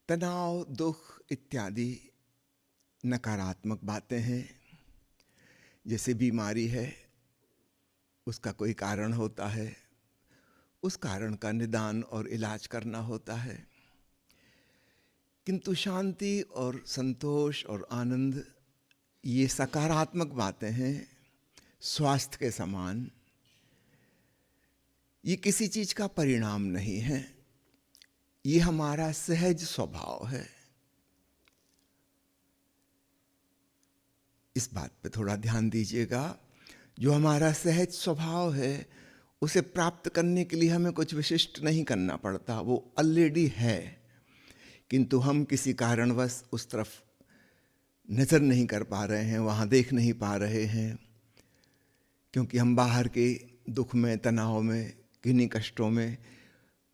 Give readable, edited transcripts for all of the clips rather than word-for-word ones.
तनाव, दुख इत्यादि नकारात्मक बातें हैं। जैसे बीमारी है, उसका कोई कारण होता है, उस कारण का निदान और इलाज करना होता है। किंतु शांति और संतोष और आनंद ये सकारात्मक बातें हैं, स्वास्थ्य के समान। ये किसी चीज का परिणाम नहीं है, ये हमारा सहज स्वभाव है। इस बात पे थोड़ा ध्यान दीजिएगा। जो हमारा सहज स्वभाव है, उसे प्राप्त करने के लिए हमें कुछ विशिष्ट नहीं करना पड़ता, वो ऑलरेडी है। किंतु हम किसी कारणवश उस तरफ नज़र नहीं कर पा रहे हैं, वहाँ देख नहीं पा रहे हैं, क्योंकि हम बाहर के दुख में, तनाव में, किन्हीं कष्टों में,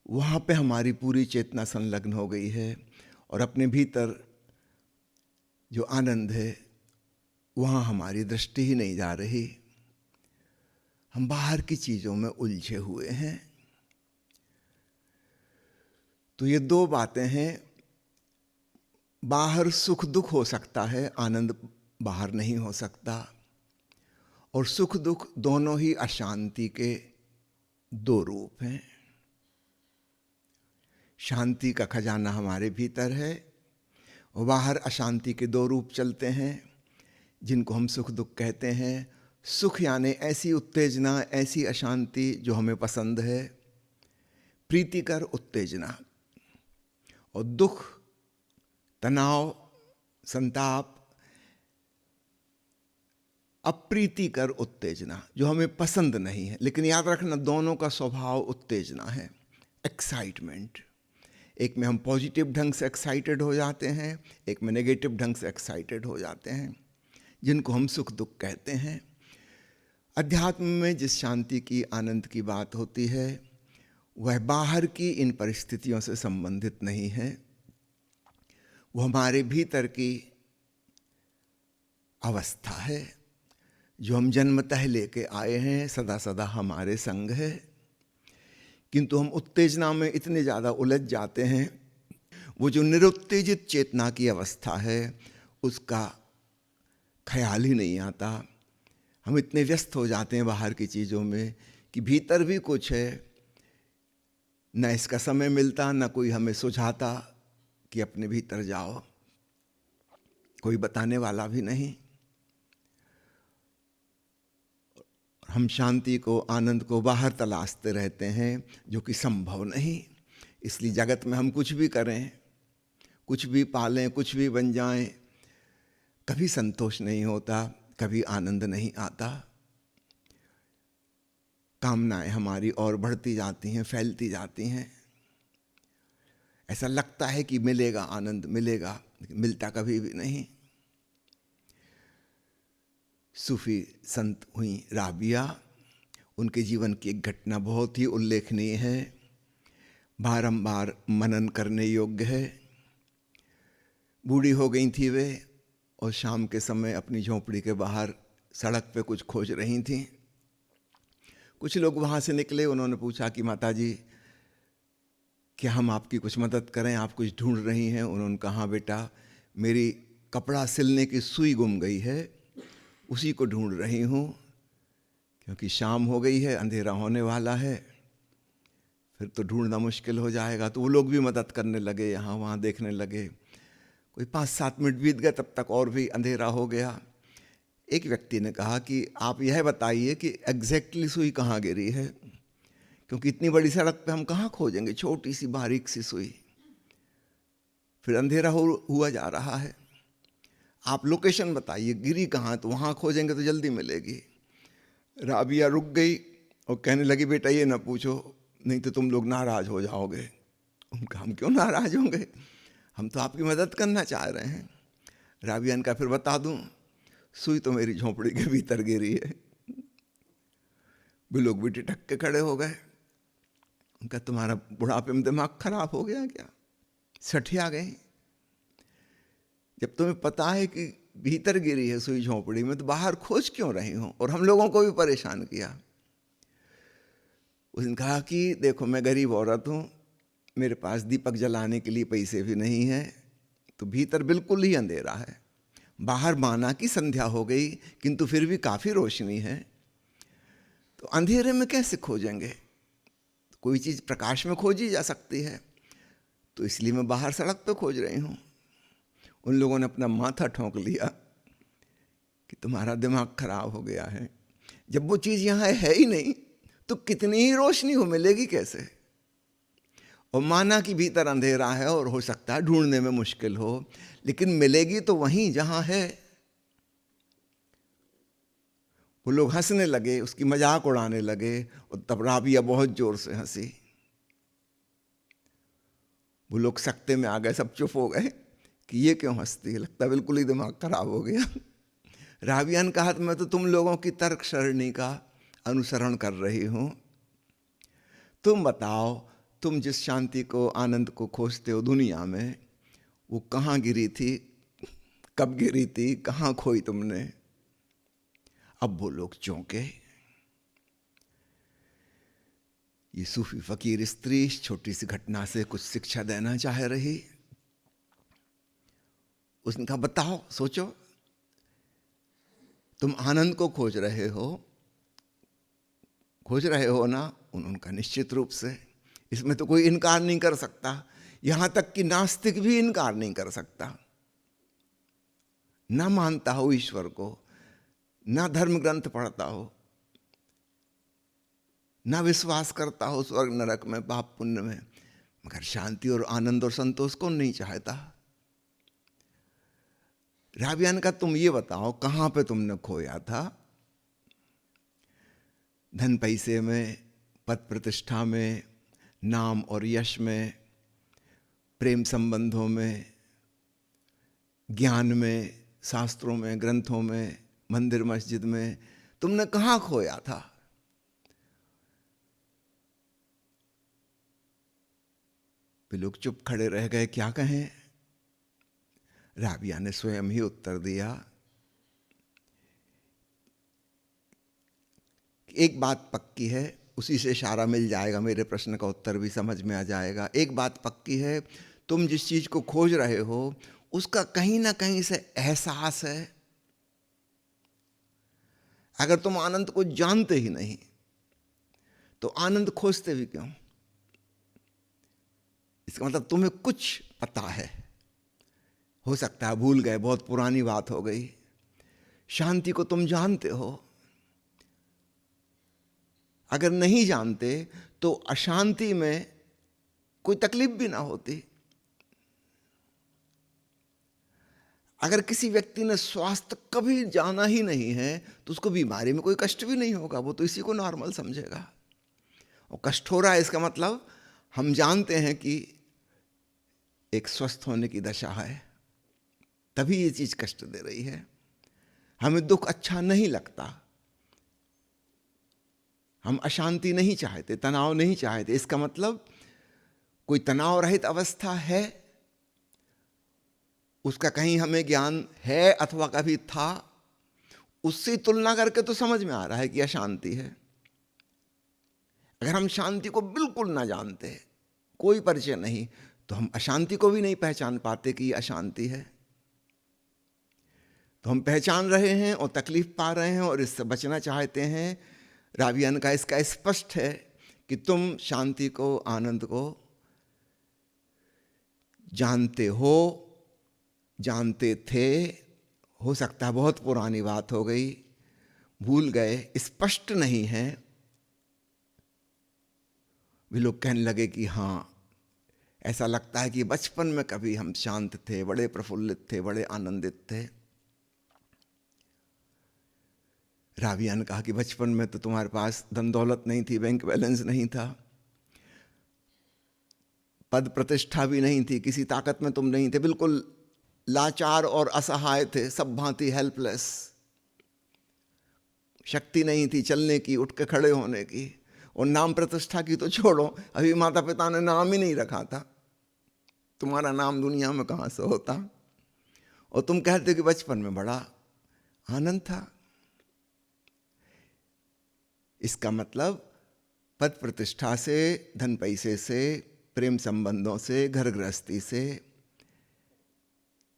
वहाँ पे हमारी पूरी चेतना संलग्न हो गई है और अपने भीतर जो आनंद है वहाँ हमारी दृष्टि ही नहीं जा रही। हम बाहर की चीज़ों में उलझे हुए हैं। तो ये दो बातें हैं। बाहर सुख दुख हो सकता है, आनंद बाहर नहीं हो सकता। और सुख दुख दोनों ही अशांति के दो रूप हैं। शांति का खजाना हमारे भीतर है और बाहर अशांति के दो रूप चलते हैं, जिनको हम सुख दुख कहते हैं। सुख यानी ऐसी उत्तेजना, ऐसी अशांति जो हमें पसंद है, प्रीतिकर उत्तेजना। और दुख, तनाव, संताप, अप्रीतिकर उत्तेजना जो हमें पसंद नहीं है। लेकिन याद रखना, दोनों का स्वभाव उत्तेजना है, एक्साइटमेंट। एक में हम पॉजिटिव ढंग से एक्साइटेड हो जाते हैं, एक में नेगेटिव ढंग से एक्साइटेड हो जाते हैं, जिनको हम सुख दुख कहते हैं। अध्यात्म में जिस शांति की, आनंद की बात होती है, वह बाहर की इन परिस्थितियों से संबंधित नहीं है। वो हमारे भीतर की अवस्था है, जो हम जन्मतः लेके आए हैं, सदा सदा हमारे संग है। किंतु हम उत्तेजना में इतने ज़्यादा उलझ जाते हैं, वो जो निरुत्तेजित चेतना की अवस्था है, उसका ख्याल ही नहीं आता। हम इतने व्यस्त हो जाते हैं बाहर की चीज़ों में कि भीतर भी कुछ है, न इसका समय मिलता, न कोई हमें सुझाता कि अपने भीतर जाओ, कोई बताने वाला भी नहीं। हम शांति को, आनंद को बाहर तलाशते रहते हैं, जो कि संभव नहीं। इसलिए जगत में हम कुछ भी करें, कुछ भी पालें, कुछ भी बन जाएं, कभी संतोष नहीं होता, कभी आनंद नहीं आता। कामनाएं हमारी और बढ़ती जाती हैं, फैलती जाती हैं। ऐसा लगता है कि मिलेगा आनंद, मिलेगा, लेकिन मिलता कभी भी नहीं। सूफी संत हुई राबिया, उनके जीवन की एक घटना बहुत ही उल्लेखनीय है, बारंबार मनन करने योग्य है। बूढ़ी हो गई थी वे, और शाम के समय अपनी झोंपड़ी के बाहर सड़क पे कुछ खोज रही थीं। कुछ लोग वहाँ से निकले, उन्होंने पूछा कि माता जी, क्या हम आपकी कुछ मदद करें, आप कुछ ढूंढ रही हैं? उन्होंने कहा, हाँ बेटा, मेरी कपड़ा सिलने की सुई गुम गई है, उसी को ढूंढ रही हूँ, क्योंकि शाम हो गई है, अंधेरा होने वाला है, फिर तो ढूंढना मुश्किल हो जाएगा। तो वो लोग भी मदद करने लगे, यहाँ वहाँ देखने लगे। कोई 5-7 मिनट बीत गए, तब तक और भी अंधेरा हो गया। एक व्यक्ति ने कहा कि आप यह बताइए कि एग्जैक्टली सुई कहाँ गिरी है, क्योंकि इतनी बड़ी सड़क पे हम कहाँ खोजेंगे छोटी सी बारीक सी सुई। फिर अंधेरा हुआ जा रहा है, आप लोकेशन बताइए, गिरी कहाँ, तो वहाँ खोजेंगे तो जल्दी मिलेगी। राबिया रुक गई और कहने लगी, बेटा ये ना पूछो, नहीं तो तुम लोग नाराज हो जाओगे। उनका, हम क्यों नाराज होंगे, हम तो आपकी मदद करना चाह रहे हैं। राबिया ने कहा, फिर बता दूं, सुई तो मेरी झोंपड़ी के भीतर गिरी है। भी लोग भी ठिठक के खड़े हो गए। उनका, तुम्हारा बुढ़ापे में दिमाग खराब हो गया क्या, सठिया गए? जब तुम्हें पता है कि भीतर गिरी है सुई झोंपड़ी में, तो बाहर खोज क्यों रही हो? और हम लोगों को भी परेशान किया। उसने कहा कि देखो, मैं गरीब औरत हूँ, मेरे पास दीपक जलाने के लिए पैसे भी नहीं हैं, तो भीतर बिल्कुल ही अंधेरा है। बाहर माना कि संध्या हो गई, किंतु फिर भी काफ़ी रोशनी है। तो अंधेरे में कैसे खोजेंगे? कोई चीज़ प्रकाश में खोजी जा सकती है, तो इसलिए मैं बाहर सड़क पे खोज रही हूँ। उन लोगों ने अपना माथा ठोंक लिया कि तुम्हारा दिमाग खराब हो गया है। जब वो चीज़ यहाँ है ही नहीं, तो कितनी ही रोशनी हो, मिलेगी कैसे? और माना कि भीतर अंधेरा है और हो सकता है ढूंढने में मुश्किल हो, लेकिन मिलेगी तो वहीं जहाँ है। वो लोग हंसने लगे, उसकी मजाक उड़ाने लगे, और तब राबिया बहुत जोर से हंसी। वो लोग सकते में आ गए, सब चुप हो गए कि ये क्यों हंसती है, लगता बिल्कुल ही दिमाग खराब हो गया। राबिया ने कहा, मैं तो तुम लोगों की तर्क सरणी का अनुसरण कर रही हूँ। तुम बताओ, तुम जिस शांति को, आनंद को खोजते हो दुनिया में, वो कहाँ गिरी थी, कब गिरी थी, कहाँ खोई तुमने? अब वो लोग चौंके। ये सूफी फकीर स्त्री इस छोटी सी घटना से कुछ शिक्षा देना चाह रही। उसने कहा, बताओ, सोचो, तुम आनंद को खोज रहे हो ना? उनका निश्चित रूप से, इसमें तो कोई इनकार नहीं कर सकता। यहां तक कि नास्तिक भी इनकार नहीं कर सकता। ना मानता हो ईश्वर को, ना धर्म ग्रंथ पढ़ता हो, ना विश्वास करता हो स्वर्ग नरक में, पाप पुण्य में, मगर शांति और आनंद और संतोष कौन नहीं चाहता? राबिया ने कहा, तुम ये बताओ, कहां पे तुमने खोया था? धन पैसे में, पद प्रतिष्ठा में, नाम और यश में, प्रेम संबंधों में, ज्ञान में, शास्त्रों में, ग्रंथों में, मंदिर मस्जिद में, तुमने कहां खोया था? वे लोग चुप खड़े रह गए, क्या कहें। राबिया ने स्वयं ही उत्तर दिया, एक बात पक्की है, उसी से इशारा मिल जाएगा, मेरे प्रश्न का उत्तर भी समझ में आ जाएगा। एक बात पक्की है, तुम जिस चीज को खोज रहे हो उसका कहीं ना कहीं से एहसास है। अगर तुम आनंद को जानते ही नहीं तो आनंद खोजते भी क्यों? इसका मतलब तुम्हें कुछ पता है, हो सकता है भूल गए, बहुत पुरानी बात हो गई। शांति को तुम जानते हो, अगर नहीं जानते तो अशांति में कोई तकलीफ भी ना होती। अगर किसी व्यक्ति ने स्वास्थ्य कभी जाना ही नहीं है तो उसको बीमारी में कोई कष्ट भी नहीं होगा, वो तो इसी को नॉर्मल समझेगा। और कष्ट हो रहा है, इसका मतलब हम जानते हैं कि एक स्वस्थ होने की दशा है, तभी ये चीज कष्ट दे रही है। हमें दुख अच्छा नहीं लगता, हम अशांति नहीं चाहते, तनाव नहीं चाहते, इसका मतलब कोई तनाव रहित अवस्था है, उसका कहीं हमें ज्ञान है अथवा कभी था, उससे तुलना करके तो समझ में आ रहा है कि अशांति है। अगर हम शांति को बिल्कुल ना जानते, कोई परिचय नहीं, तो हम अशांति को भी नहीं पहचान पाते कि ये अशांति है। तो हम पहचान रहे हैं और तकलीफ पा रहे हैं और इससे बचना चाहते हैं। राबिया का इसका स्पष्ट है कि तुम शांति को, आनंद को जानते हो, जानते थे, हो सकता है बहुत पुरानी बात हो गई, भूल गए, स्पष्ट नहीं है। वे लोग कहने लगे कि हाँ, ऐसा लगता है कि बचपन में कभी हम शांत थे, बड़े प्रफुल्लित थे, बड़े आनंदित थे। राबिया ने कहा कि बचपन में तो तुम्हारे पास धन दौलत नहीं थी, बैंक बैलेंस नहीं था, पद प्रतिष्ठा भी नहीं थी, किसी ताकत में तुम नहीं थे, बिल्कुल लाचार और असहाय थे, सब भांति हेल्पलेस। शक्ति नहीं थी चलने की, उठ के खड़े होने की, और नाम प्रतिष्ठा की तो छोड़ो, अभी माता पिता ने नाम ही नहीं रखा था, तुम्हारा नाम दुनिया में कहां से होता। और तुम कहते कि बचपन में बड़ा आनंद था। इसका मतलब पद प्रतिष्ठा से, धन पैसे से, प्रेम संबंधों से, घर गृहस्थी से,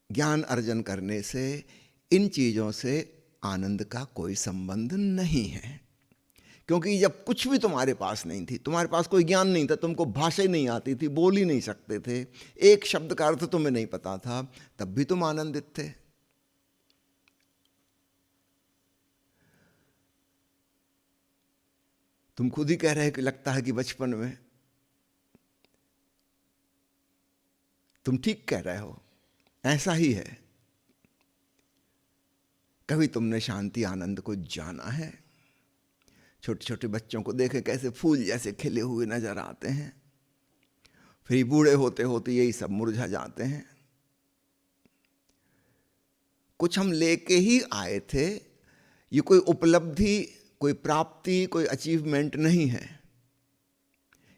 ज्ञान अर्जन करने से, इन चीज़ों से आनंद का कोई संबंध नहीं है। क्योंकि जब कुछ भी तुम्हारे पास नहीं थी, तुम्हारे पास कोई ज्ञान नहीं था, तुमको भाषा ही नहीं आती थी, बोल ही नहीं सकते थे, एक शब्द का अर्थ तुम्हें नहीं पता था, तब भी तुम आनंदित थे। तुम खुद ही कह रहे हो कि लगता है कि बचपन में, तुम ठीक कह रहे हो, ऐसा ही है। कभी तुमने शांति आनंद को जाना है? छोटे छोटे बच्चों को देखे कैसे फूल जैसे खिले हुए नजर आते हैं, फिर बूढ़े होते होते यही सब मुरझा जाते हैं। कुछ हम लेके ही आए थे, ये कोई उपलब्धि, कोई प्राप्ति, कोई अचीवमेंट नहीं है।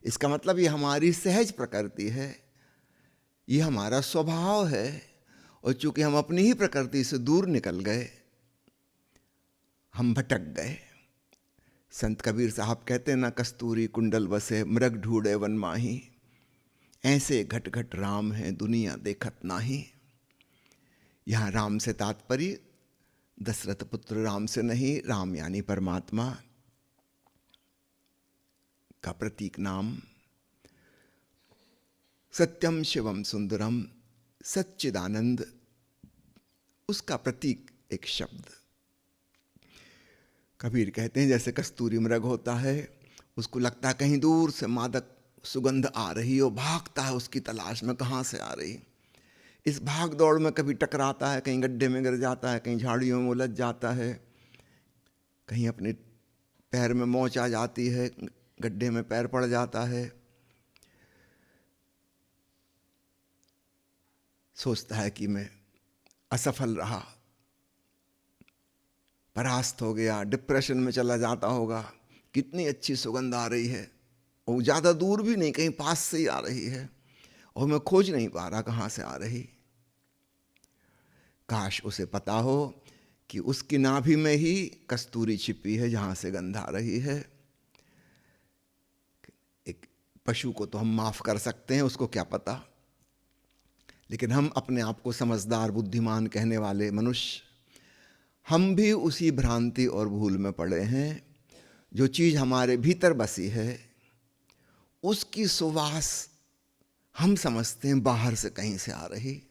इसका मतलब ये हमारी सहज प्रकृति है, ये हमारा स्वभाव है। और चूंकि हम अपनी ही प्रकृति से दूर निकल गए, हम भटक गए। संत कबीर साहब कहते हैं ना, कस्तूरी कुंडल बसे मृग ढूंढे वन माही, ऐसे घट घट राम है दुनिया देखत नाही। यहाँ राम से तात्पर्य दशरथ पुत्र राम से नहीं, राम यानी परमात्मा का प्रतीक नाम, सत्यम शिवम सुंदरम, सच्चिदानंद, उसका प्रतीक एक शब्द। कबीर कहते हैं जैसे कस्तूरी मृग होता है, उसको लगता है कहीं दूर से मादक सुगंध आ रही हो, भागता है उसकी तलाश में, कहाँ से आ रही। इस भाग दौड़ में कभी टकराता है, कहीं गड्ढे में गिर जाता है, कहीं झाड़ियों में उलझ जाता है, कहीं अपने पैर में मोच आ जाती है, गड्ढे में पैर पड़ जाता है, सोचता है कि मैं असफल रहा, परास्त हो गया, डिप्रेशन में चला जाता होगा। कितनी अच्छी सुगंध आ रही है, और ज़्यादा दूर भी नहीं, कहीं पास से ही आ रही है, और मैं खोज नहीं पा रहा कहाँ से आ रही। काश उसे पता हो कि उसकी नाभि में ही कस्तूरी छिपी है, जहाँ से गंध आ रही है। एक पशु को तो हम माफ़ कर सकते हैं, उसको क्या पता, लेकिन हम अपने आप को समझदार बुद्धिमान कहने वाले मनुष्य, हम भी उसी भ्रांति और भूल में पड़े हैं। जो चीज़ हमारे भीतर बसी है, उसकी सुवास हम समझते हैं बाहर से कहीं से आ रही,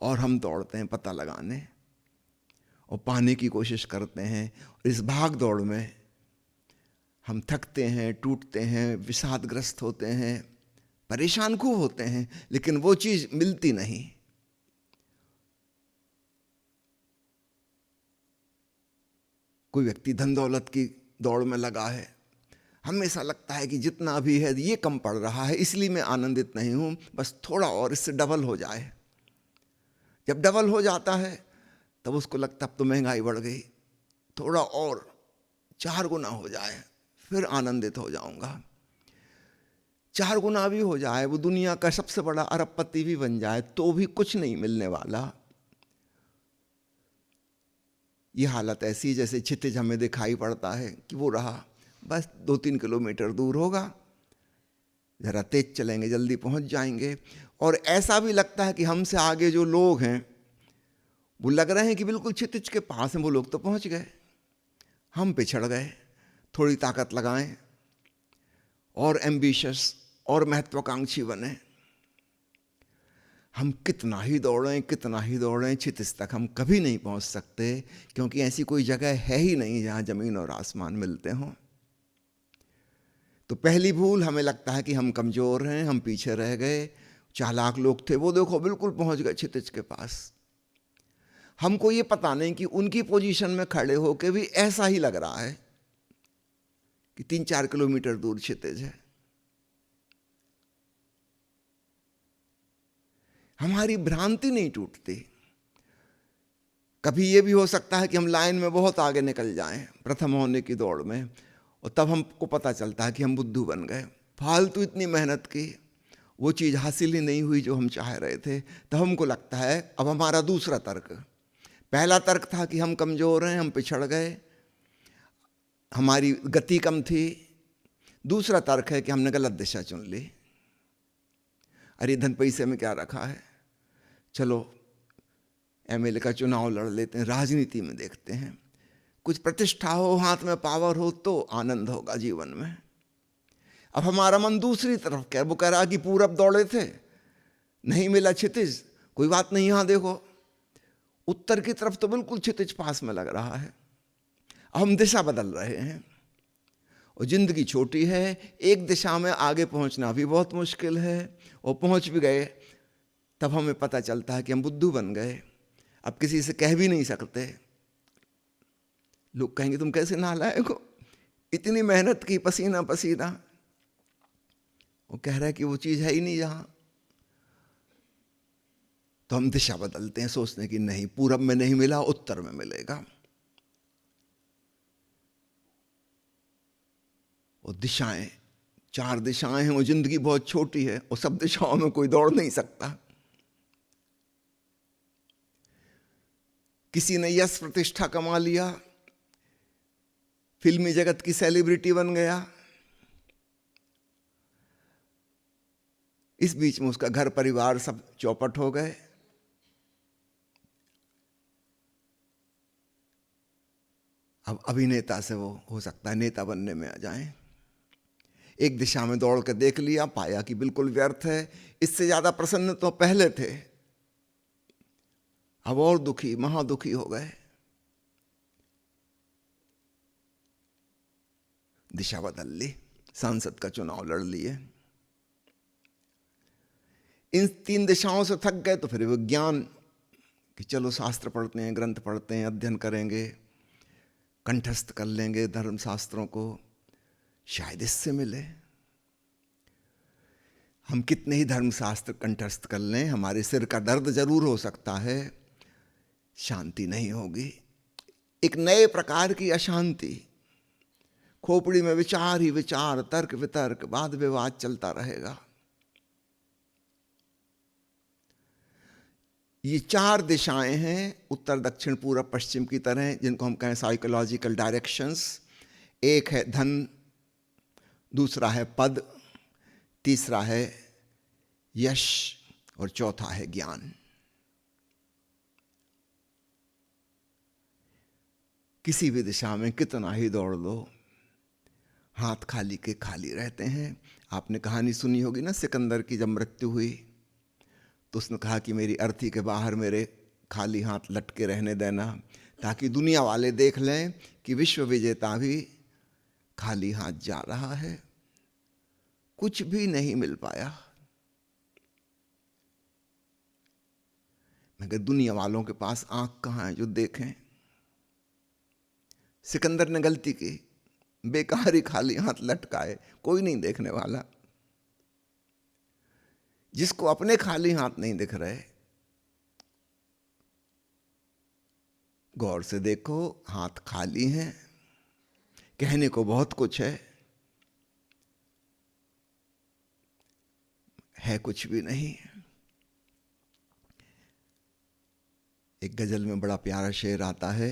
और हम दौड़ते हैं पता लगाने और पाने की कोशिश करते हैं। इस भाग दौड़ में हम थकते हैं, टूटते हैं, विषादग्रस्त होते हैं, परेशान खूब होते हैं, लेकिन वो चीज़ मिलती नहीं। कोई व्यक्ति धन दौलत की दौड़ में लगा है, हमेशा लगता है कि जितना भी है ये कम पड़ रहा है, इसलिए मैं आनंदित नहीं हूँ, बस थोड़ा और इससे डबल हो जाए। जब डबल हो जाता है तब उसको लगता अब तो महंगाई बढ़ गई, थोड़ा और 4 गुना हो जाए फिर आनंदित हो जाऊंगा। 4 गुना भी हो जाए, वो दुनिया का सबसे बड़ा अरबपति भी बन जाए, तो भी कुछ नहीं मिलने वाला। ये हालत ऐसी जैसे क्षितिज हमें दिखाई पड़ता है कि वो रहा, बस 2-3 किलोमीटर दूर होगा, ज़रा तेज चलेंगे जल्दी पहुंच जाएंगे। और ऐसा भी लगता है कि हमसे आगे जो लोग हैं वो लग रहे हैं कि बिल्कुल क्षितिज के पास हैं, वो लोग तो पहुंच गए, हम पिछड़ गए। थोड़ी ताकत लगाएं और एम्बिशियस और महत्वाकांक्षी बने। हम कितना ही दौड़ें, कितना ही दौड़ें, क्षितिज तक हम कभी नहीं पहुंच सकते, क्योंकि ऐसी कोई जगह है ही नहीं जहां जमीन और आसमान मिलते हों। तो पहली भूल, हमें लगता है कि हम कमज़ोर हैं, हम पीछे रह गए। चालाक लोग थे, वो देखो बिल्कुल पहुंच गए क्षितिज के पास। हमको ये पता नहीं कि उनकी पोजीशन में खड़े होकर भी ऐसा ही लग रहा है कि 3-4 किलोमीटर दूर क्षितिज है। हमारी भ्रांति नहीं टूटती। कभी ये भी हो सकता है कि हम लाइन में बहुत आगे निकल जाएं प्रथम होने की दौड़ में, और तब हमको पता चलता है कि हम बुद्धू बन गए, फालतू इतनी मेहनत की, वो चीज़ हासिल ही नहीं हुई जो हम चाह रहे थे। तब हमको लगता है अब हमारा दूसरा तर्क, पहला तर्क था कि हम कमज़ोर हैं, हम पिछड़ गए, हमारी गति कम थी। दूसरा तर्क है कि हमने गलत दिशा चुन ली। अरे धन पैसे में क्या रखा है, चलो एमएलए का चुनाव लड़ लेते हैं, राजनीति में देखते हैं कुछ प्रतिष्ठा हो, हाथ में पावर हो तो आनंद होगा जीवन में। अब हमारा मन दूसरी तरफ क्या, वो कह रहा कि पूरब दौड़े थे, नहीं मिला क्षितिज, कोई बात नहीं, यहां देखो उत्तर की तरफ तो बिल्कुल क्षितिज पास में लग रहा है। अब हम दिशा बदल रहे हैं और जिंदगी छोटी है, एक दिशा में आगे पहुंचना भी बहुत मुश्किल है, और पहुंच भी गए तब हमें पता चलता है कि हम बुद्धू बन गए, अब किसी से कह भी नहीं सकते। लोग कहेंगे तुम कैसे नालायक हो, इतनी मेहनत की, पसीना पसीना, वो कह रहा है कि वो चीज है ही नहीं जहां। तो हम दिशा बदलते हैं, सोचने की नहीं, पूरब में नहीं मिला, उत्तर में मिलेगा। और दिशाएं, 4 दिशाएं हैं, वो जिंदगी बहुत छोटी है और सब दिशाओं में कोई दौड़ नहीं सकता। किसी ने यश प्रतिष्ठा कमा लिया, फिल्मी जगत की सेलिब्रिटी बन गया, इस बीच में उसका घर परिवार सब चौपट हो गए। अब अभिनेता से वो हो सकता है नेता बनने में आ जाएं। एक दिशा में दौड़ कर देख लिया, पाया कि बिल्कुल व्यर्थ है, इससे ज्यादा प्रसन्न तो पहले थे, अब और दुखी, महादुखी हो गए। दिशा बदल ली, सांसद का चुनाव लड़ लिए। इन 3 दिशाओं से थक गए तो फिर विज्ञान कि चलो शास्त्र पढ़ते हैं, ग्रंथ पढ़ते हैं, अध्ययन करेंगे, कंठस्थ कर लेंगे धर्म शास्त्रों को, शायद इससे मिले। हम कितने ही धर्मशास्त्र कंठस्थ कर लें, हमारे सिर का दर्द जरूर हो सकता है, शांति नहीं होगी। एक नए प्रकार की अशांति, खोपड़ी में विचार ही विचार, तर्क वितर्क, वाद विवाद चलता रहेगा। ये 4 दिशाएं हैं, उत्तर दक्षिण पूर्व पश्चिम की तरह, जिनको हम कहें साइकोलॉजिकल डायरेक्शंस। एक है धन, दूसरा है पद, तीसरा है यश और चौथा है ज्ञान। किसी भी दिशा में कितना ही दौड़ लो, हाथ खाली के खाली रहते हैं। आपने कहानी सुनी होगी ना सिकंदर की, जब मृत्यु हुई तो उसने कहा कि मेरी अर्थी के बाहर मेरे खाली हाथ लटके रहने देना, ताकि दुनिया वाले देख लें कि विश्व विजेता भी खाली हाथ जा रहा है। कुछ भी नहीं मिल पाया, मगर दुनिया वालों के पास आंख कहां है जो देखें। सिकंदर ने गलती की, बेकार ही खाली हाथ लटकाए, कोई नहीं देखने वाला। जिसको अपने खाली हाथ नहीं दिख रहे, गौर से देखो, हाथ खाली हैं, कहने को बहुत कुछ है कुछ भी नहीं। एक गजल में बड़ा प्यारा शेर आता है,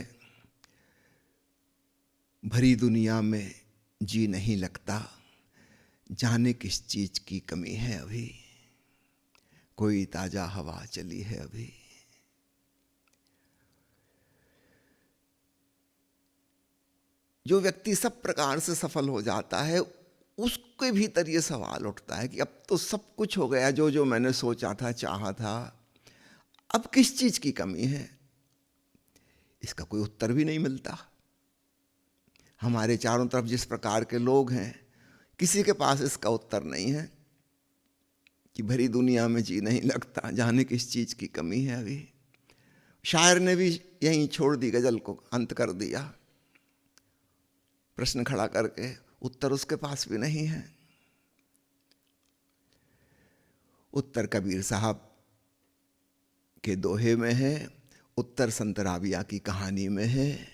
भरी दुनिया में जी नहीं लगता, जाने किस चीज की कमी है अभी, कोई ताजा हवा चली है अभी। जो व्यक्ति सब प्रकार से सफल हो जाता है, उसके भीतर ये सवाल उठता है कि अब तो सब कुछ हो गया, जो जो मैंने सोचा था, चाहा था, अब किस चीज की कमी है। इसका कोई उत्तर भी नहीं मिलता। हमारे चारों तरफ जिस प्रकार के लोग हैं, किसी के पास इसका उत्तर नहीं है कि भरी दुनिया में जी नहीं लगता, जाने किस चीज की कमी है अभी। शायर ने भी यहीं छोड़ दी, गजल को अंत कर दिया, प्रश्न खड़ा करके, उत्तर उसके पास भी नहीं है। उत्तर कबीर साहब के दोहे में है, उत्तर संत राबिया की कहानी में है।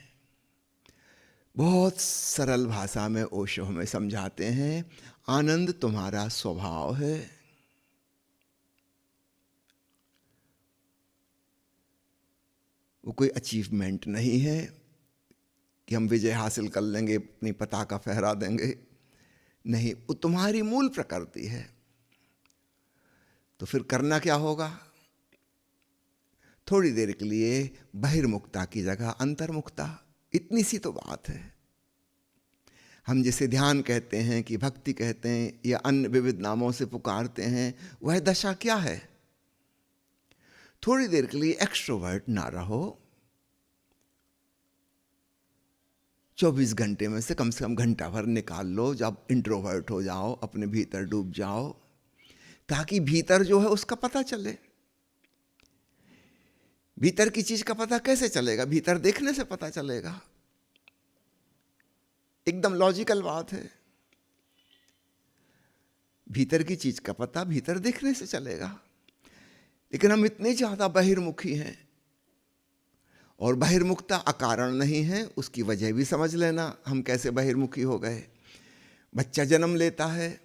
बहुत सरल भाषा में ओशो हमें समझाते हैं, आनंद तुम्हारा स्वभाव है। वो कोई अचीवमेंट नहीं है कि हम विजय हासिल कर लेंगे, अपनी पताका फहरा देंगे, नहीं, वो तुम्हारी मूल प्रकृति है। तो फिर करना क्या होगा? थोड़ी देर के लिए बहिर्मुखता की जगह अंतर्मुखता, इतनी सी तो बात है। हम जिसे ध्यान कहते हैं कि भक्ति कहते हैं या अन्य विविध नामों से पुकारते हैं, वह दशा क्या है? थोड़ी देर के लिए एक्सट्रोवर्ट ना रहो। 24 घंटे में से कम घंटा भर निकाल लो जब इंट्रोवर्ट हो जाओ, अपने भीतर डूब जाओ, ताकि भीतर जो है उसका पता चले। भीतर की चीज का पता कैसे चलेगा? भीतर देखने से पता चलेगा। एकदम लॉजिकल बात है। भीतर की चीज का पता भीतर देखने से चलेगा। लेकिन हम इतने ज्यादा बहिर्मुखी हैं, और बहिर्मुखता अकारण नहीं है, उसकी वजह भी समझ लेना हम कैसे बहिर्मुखी हो गए। बच्चा जन्म लेता है,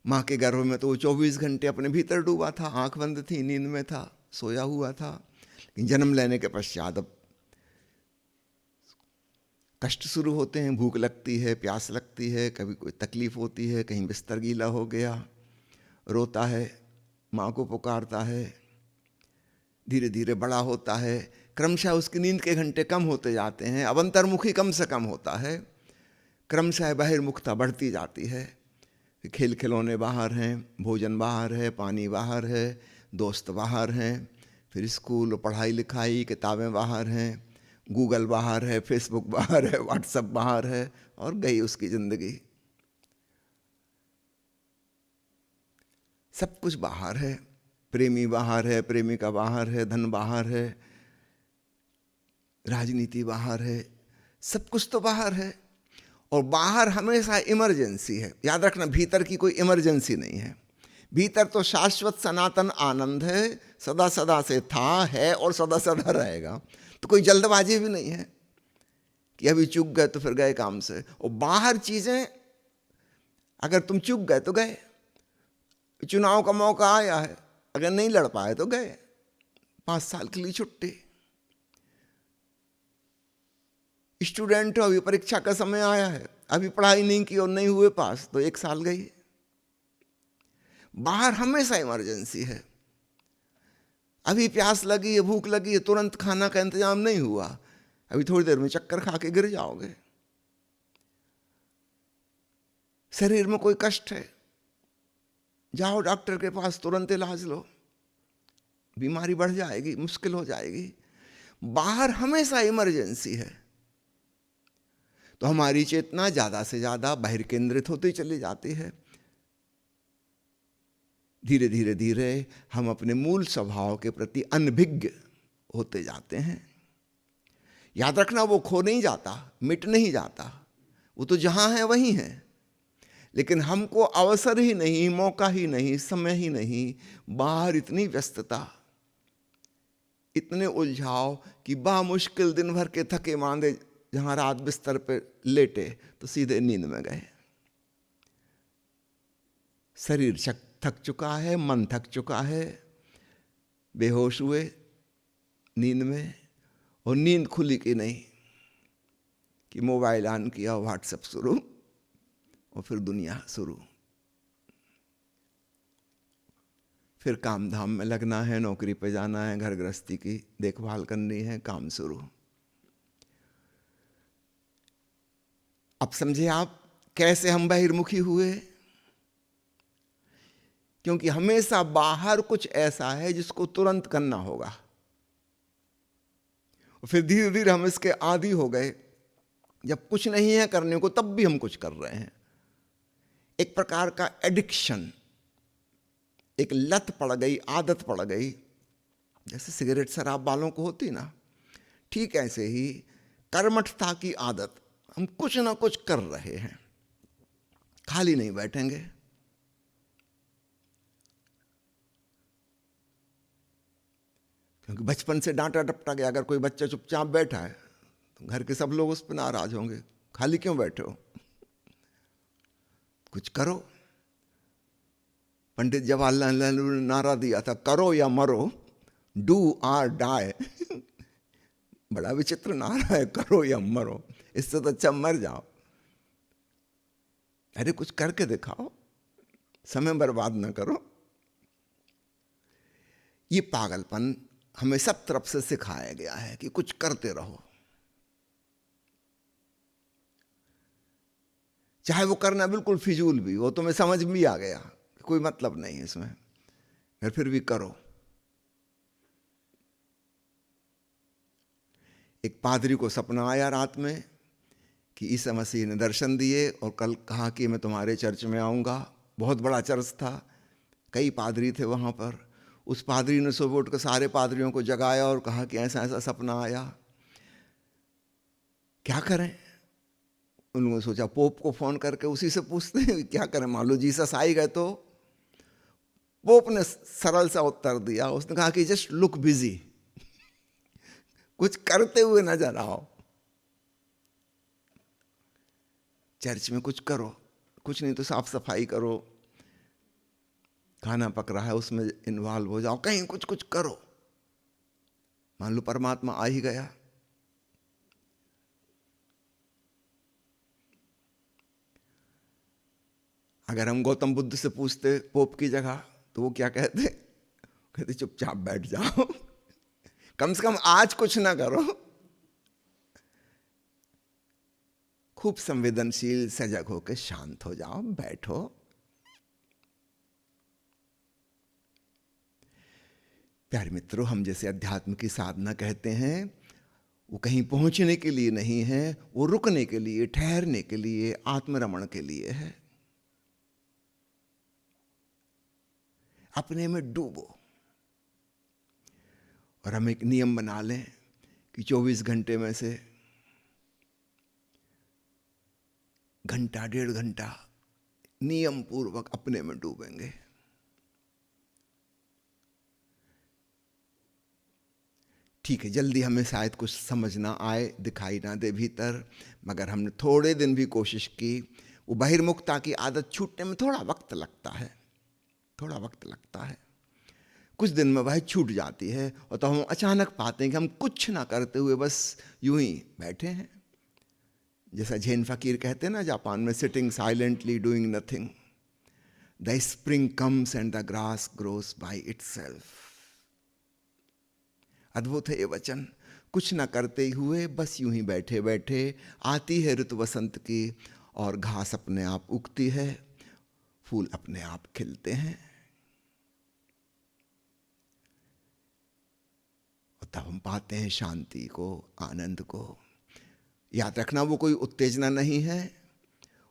माँ के गर्भ में तो वो 24 घंटे अपने भीतर डूबा था, आंख बंद थी, नींद में था, सोया हुआ था। लेकिन जन्म लेने के पश्चात अब कष्ट शुरू होते हैं, भूख लगती है, प्यास लगती है, कभी कोई तकलीफ होती है, कहीं बिस्तर गीला हो गया, रोता है, माँ को पुकारता है। धीरे धीरे बड़ा होता है, क्रमशः उसकी नींद के घंटे कम होते जाते हैं, अब अंतर्मुखी कम से कम होता है, क्रमशः बहिर्मुखता बढ़ती जाती है। खेल खिलौने बाहर हैं, भोजन बाहर है, पानी बाहर है, दोस्त बाहर हैं, फिर स्कूल, पढ़ाई लिखाई, किताबें बाहर हैं, गूगल बाहर है, फेसबुक बाहर है, व्हाट्सएप बाहर है, और गई उसकी जिंदगी। सब कुछ बाहर है। प्रेमी बाहर है, प्रेमिका बाहर है, धन बाहर है, राजनीति बाहर है, सब कुछ तो बाहर है। और बाहर हमेशा इमरजेंसी है। याद रखना, भीतर की कोई इमरजेंसी नहीं है। भीतर तो शाश्वत सनातन आनंद है, सदा सदा से था, है और सदा सदा रहेगा। तो कोई जल्दबाजी भी नहीं है कि अभी चूक गए तो फिर गए काम से। और बाहर चीजें, अगर तुम चूक गए तो गए। चुनाव का मौका आया है, अगर नहीं लड़ पाए तो गए, 5 साल के लिए छुट्टी। स्टूडेंट हो, अभी परीक्षा का समय आया है, अभी पढ़ाई नहीं की और नहीं हुए पास, तो 1 साल गई। बाहर हमेशा इमरजेंसी है। अभी प्यास लगी है, भूख लगी है, तुरंत खाना का इंतजाम नहीं हुआ, अभी थोड़ी देर में चक्कर खा के गिर जाओगे। शरीर में कोई कष्ट है, जाओ डॉक्टर के पास, तुरंत इलाज लो, बीमारी बढ़ जाएगी, मुश्किल हो जाएगी। बाहर हमेशा इमरजेंसी है। तो हमारी चेतना ज्यादा से ज्यादा बाहर केंद्रित होती चली जाती है। धीरे धीरे धीरे हम अपने मूल स्वभाव के प्रति अनभिज्ञ होते जाते हैं। याद रखना, वो खो नहीं जाता, मिट नहीं जाता, वो तो जहां है वहीं है। लेकिन हमको अवसर ही नहीं, मौका ही नहीं, समय ही नहीं। बाहर इतनी व्यस्तता, इतने उलझाव कि बामुश्किल दिन भर के थके मांदे जहां रात बिस्तर पे लेटे तो सीधे नींद में गए। शरीर थक चुका है, मन थक चुका है, बेहोश हुए नींद में, और नींद खुली कि नहीं कि मोबाइल ऑन किया, व्हाट्सएप शुरू, और फिर दुनिया शुरू। फिर काम धाम में लगना है, नौकरी पे जाना है, घर गृहस्थी की देखभाल करनी है, काम शुरू। अब समझे आप कैसे हम बहिर्मुखी हुए? क्योंकि हमेशा बाहर कुछ ऐसा है जिसको तुरंत करना होगा। और फिर धीरे धीरे हम इसके आदी हो गए। जब कुछ नहीं है करने को, तब भी हम कुछ कर रहे हैं। एक प्रकार का एडिक्शन, एक लत पड़ गई, आदत पड़ गई। जैसे सिगरेट शराब वालों को होती ना, ठीक ऐसे ही कर्मठता की आदत। हम कुछ ना कुछ कर रहे हैं, खाली नहीं बैठेंगे। क्योंकि बचपन से डांटा डपटा गया। अगर कोई बच्चा चुपचाप बैठा है तो घर के सब लोग उस पर नाराज होंगे, खाली क्यों बैठे हो, कुछ करो। पंडित जवाहरलाल नेहरू ने नारा दिया था, करो या मरो, डू आर डाई। बड़ा विचित्र नारा है, करो या मरो। इससे तो अच्छा मर जाओ। अरे कुछ करके दिखाओ, समय बर्बाद ना करो। ये पागलपन हमें सब तरफ से सिखाया गया है कि कुछ करते रहो, चाहे वो करना बिल्कुल फिजूल भी हो, तुम्हें समझ भी आ गया कोई मतलब नहीं है इसमें, फिर भी करो। एक पादरी को सपना आया रात में कि ईसा मसीह ने दर्शन दिए और कल कहा कि मैं तुम्हारे चर्च में आऊँगा। बहुत बड़ा चर्च था, कई पादरी थे वहाँ पर। उस पादरी ने सुबह उठ कर सारे पादरियों को जगाया और कहा कि ऐसा ऐसा सपना आया, क्या करें। उन्होंने सोचा पोप को फ़ोन करके उसी से पूछते हैं क्या करें, मान लो जीसस आई गए तो। पोप ने सरल सा उत्तर दिया, उसने कहा कि जस्ट लुक बिजी, कुछ करते हुए नजर आओ, चर्च में कुछ करो, कुछ नहीं तो साफ सफाई करो, खाना पक रहा है उसमें इन्वॉल्व हो जाओ, कहीं कुछ कुछ करो। मान लो परमात्मा आ ही गया। अगर हम गौतम बुद्ध से पूछते पोप की जगह तो वो क्या कहते, कहते चुपचाप बैठ जाओ, कम से कम आज कुछ ना करो। खूब संवेदनशील सजग होकर शांत हो जाओ, बैठो। प्यारे मित्रों, हम जैसे अध्यात्म की साधना कहते हैं, वो कहीं पहुंचने के लिए नहीं है, वो रुकने के लिए, ठहरने के लिए, आत्मरमण के लिए है। अपने में डूबो। और हम एक नियम बना लें कि 24 घंटे में से घंटा 1.5 घंटा नियम पूर्वक अपने में डूबेंगे। ठीक है, जल्दी हमें शायद कुछ समझ ना आए, दिखाई ना दे भीतर, मगर हमने थोड़े दिन भी कोशिश की। वो बहिर्मुखता की आदत छूटने में थोड़ा वक्त लगता है, थोड़ा वक्त लगता है। कुछ दिन में वह छूट जाती है और तो हम अचानक पाते हैं कि हम कुछ ना करते हुए बस यूं ही बैठे हैं। जैसा जैन फकीर कहते हैं ना जापान में, sitting silently doing nothing, the spring comes and the grass grows by itself. अद्भुत है ये वचन। कुछ ना करते हुए बस यूं ही बैठे बैठे आती है ऋतु वसंत की, और घास अपने आप उगती है, फूल अपने आप खिलते हैं, और तब हम पाते हैं शांति को, आनंद को। याद रखना, वो कोई उत्तेजना नहीं है,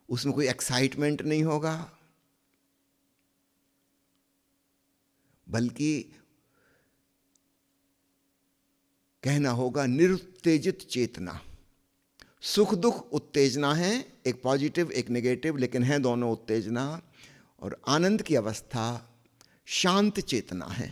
उसमें कोई एक्साइटमेंट नहीं होगा, बल्कि कहना होगा निरुत्तेजित चेतना। सुख दुख उत्तेजना है, एक पॉजिटिव एक नेगेटिव, लेकिन है दोनों उत्तेजना। और आनंद की अवस्था शांत चेतना है।